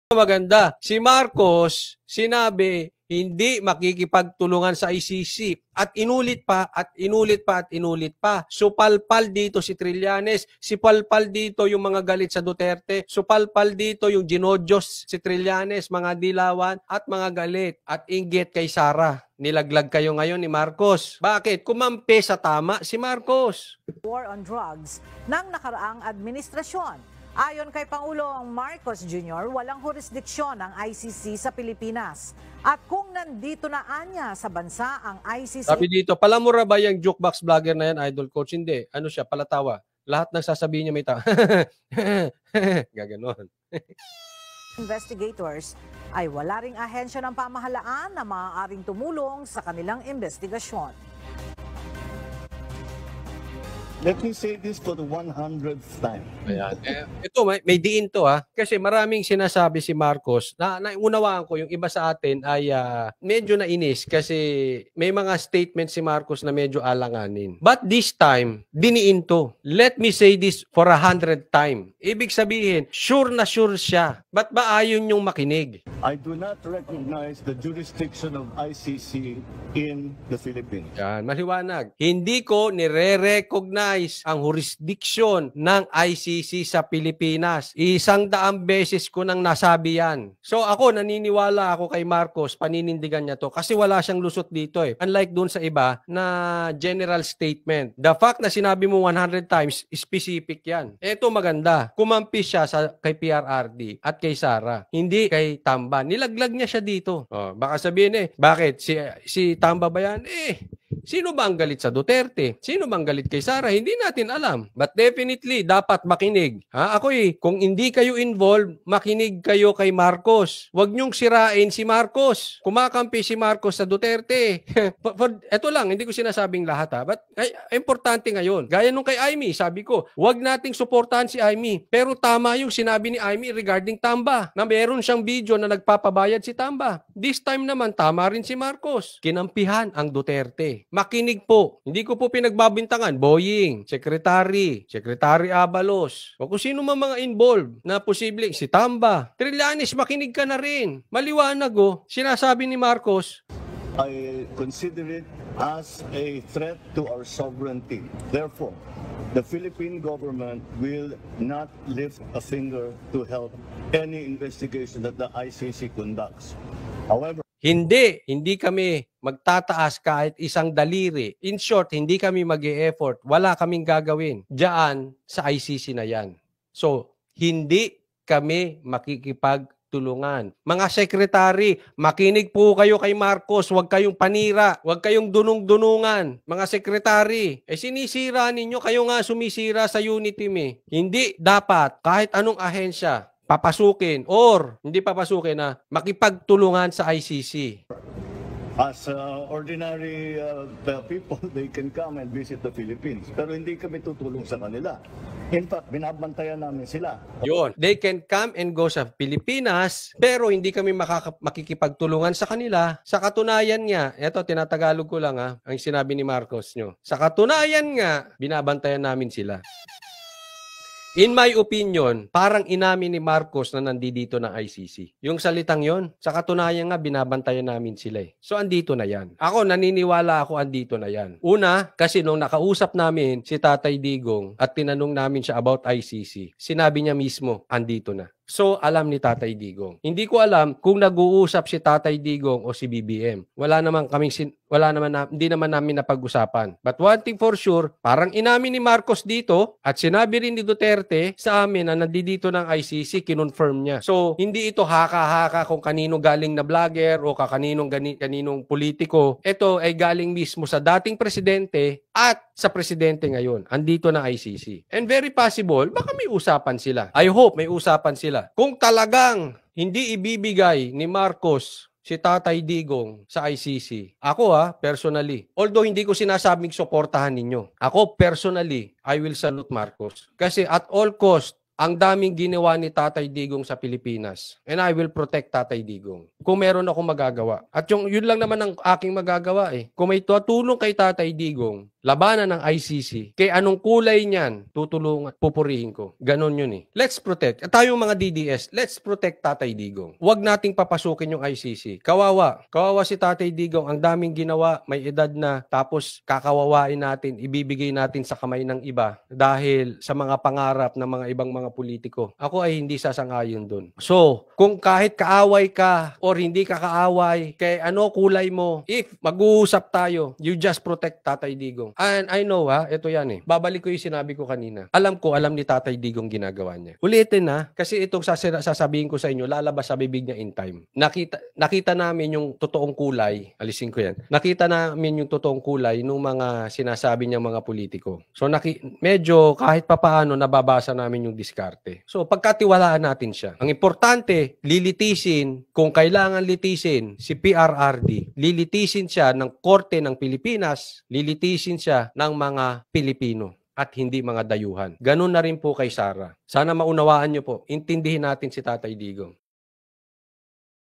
Maganda. Si Marcos, sinabi, hindi makikipagtulungan sa ICC. At inulit pa, at inulit pa, at inulit pa. Supalpal dito si Trillanes. Supalpal dito yung mga galit sa Duterte. Supalpal dito yung ginojos si Trillanes, mga dilawan, at mga galit. At inggit kay Sara. Nilaglag kayo ngayon ni Marcos. Bakit? Kumampi sa tama si Marcos. War on drugs ng nakaraang administrasyon. Ayon kay Pangulong Marcos Jr., walang jurisdiksyon ang ICC sa Pilipinas. At kung nandito na anya sa bansa ang ICC... Sabi dito, palamura ba yung jukebox vlogger na yan, Idol Coach? Hindi. Ano siya? Palatawa. Lahat ng sasabihin niya may tawa. Gaganon. Investigators ay wala ring ahensya ng pamahalaan na maaaring tumulong sa kanilang investigasyon. Let me say this for the 100th time. Ayan. Ito, may diin to ha. Kasi maraming sinasabi si Marcos na naunawaan ko yung iba sa atin ay medyo nainis kasi may mga statements si Marcos na medyo alanganin. But this time, diniin to. Let me say this for 100 time. Ibig sabihin, sure na sure siya. Ba't ba ayaw niyong makinig? I do not recognize the jurisdiction of ICC in the Philippines. Yan, maliwanag. Hindi ko nire-recognize ang jurisdiction ng ICC sa Pilipinas. 100 beses ko nang nasabi yan. So ako, naniniwala ako kay Marcos, paninindigan niya to kasi wala siyang lusot dito eh. Unlike dun sa iba na general statement. The fact na sinabi mo 100 times, specific yan. Ito maganda. Kumampi siya kay PRRD at kay Sara. Hindi kay Tamba. Nilaglag niya siya dito. Oh, baka sabihin bakit? Si Tamba ba yan? Sino ba ang galit sa Duterte? Sino bang galit kay Sara? Hindi natin alam. But definitely, dapat makinig. Ako kung hindi kayo involved, makinig kayo kay Marcos. Huwag niyong sirain si Marcos. Kumakampi si Marcos sa Duterte. Ito lang, hindi ko sinasabing lahat But importante ngayon. Gaya nung kay Aimee, sabi ko, huwag nating suportahan si Aimee. Pero tama yung sinabi ni Aimee regarding Tamba. Na meron siyang video na nagpapabayad si Tamba. This time naman, tama rin si Marcos. Kinampihan ang Duterte. Makinig po. Hindi ko po pinagbabintangan. Boying, Secretary Abalos, o kung sino man mga involved na posibleng si Tamba. Trillanes, makinig ka na rin. Maliwanag sinasabi ni Marcos. I consider it as a threat to our sovereignty. Therefore, the Philippine government will not lift a finger to help any investigation that the ICC conducts. However, hindi kami magtataas kahit isang daliri. In short, hindi kami mag-e-effort. Wala kaming gagawin diyan sa ICC na yan. So, hindi kami makikipagtulungan. Mga sekretary, makinig po kayo kay Marcos. Huwag kayong panira. Huwag kayong dunung-dunungan. Mga sekretary, sinisira ninyo. Kayo nga sumisira sa unity team Hindi dapat kahit anong ahensya papasukin or hindi papasukin na makipagtulungan sa ICC. As ordinary people, they can come and visit the Philippines. Pero hindi kami tutulong sa kanila. In fact, binabantayan namin sila. Yun. They can come and go sa Pilipinas, pero hindi kami makikipagtulungan sa kanila. Sa katunayan nga, eto, tinatagalog ko lang ang sinabi ni Marcos nyo. Sa katunayan nga, binabantayan namin sila. In my opinion, parang inamin ni Marcos na nandito ng ICC. Yung salitang yon, sa katunayan nga, binabantayan namin sila So, andito na yan. Ako, naniniwala ako andito na yan. Una, kasi nung nakausap namin si Tatay Digong at tinanong namin siya about ICC, sinabi niya mismo, andito na. So, alam ni Tatay Digong. Hindi ko alam kung nag-uusap si Tatay Digong o si BBM. Hindi naman namin napag-usapan. But one thing for sure, parang inamin ni Marcos dito at sinabi rin ni Duterte sa amin na nandito ng ICC, kinonfirm niya. So, hindi ito haka-haka kung kanino galing na vlogger o kaninong politiko. Ito ay galing mismo sa dating presidente at sa presidente ngayon. Andito na ICC. And very possible, baka may usapan sila. I hope may usapan sila. Kung talagang hindi ibibigay ni Marcos si Tatay Digong sa ICC, ako personally, although hindi ko sinasabing suportahan ninyo, ako personally, I will salute Marcos. Kasi at all cost, ang daming ginawa ni Tatay Digong sa Pilipinas. And I will protect Tatay Digong. Kung meron akong magagawa. At yun lang naman ang aking magagawa Kung may tutulong kay Tatay Digong, labanan ng ICC, kay anong kulay niyan, tutulungan, pupurihin ko. Ganon yun eh. Let's protect. At tayong mga DDS, let's protect Tatay Digong. Huwag nating papasukin yung ICC. Kawawa. Kawawa si Tatay Digong. Ang daming ginawa, may edad na, tapos kakawawain natin, ibibigay natin sa kamay ng iba dahil sa mga pangarap ng mga ibang mga politiko. Ako ay hindi sasang-ayon dun. So, kung kahit kaaway ka or hindi ka kaaway, kay ano kulay mo, if mag-uusap tayo, you just protect Tatay Digong. And I know ito yan eh. Babalik ko yung sinabi ko kanina. Alam ni Tatay Digong ginagawa niya. Ulitin kasi itong sasabihin ko sa inyo, lalabas sa bibig niya in time. Nakita namin yung totoong kulay, alisin ko yan. Nakita namin yung totoong kulay ng mga sinasabi niyang mga politiko. So medyo kahit papaano nababasa namin yung diskarte. So pagkatiwalaan natin siya. Ang importante, lilitisin kung kailangan litisin si PRRD. Lilitisin siya ng Korte ng Pilipinas, lilitisin siya ng mga Pilipino at hindi mga dayuhan. Ganun na rin po kay Sara. Sana maunawaan niyo po. Intindihin natin si Tatay Digong.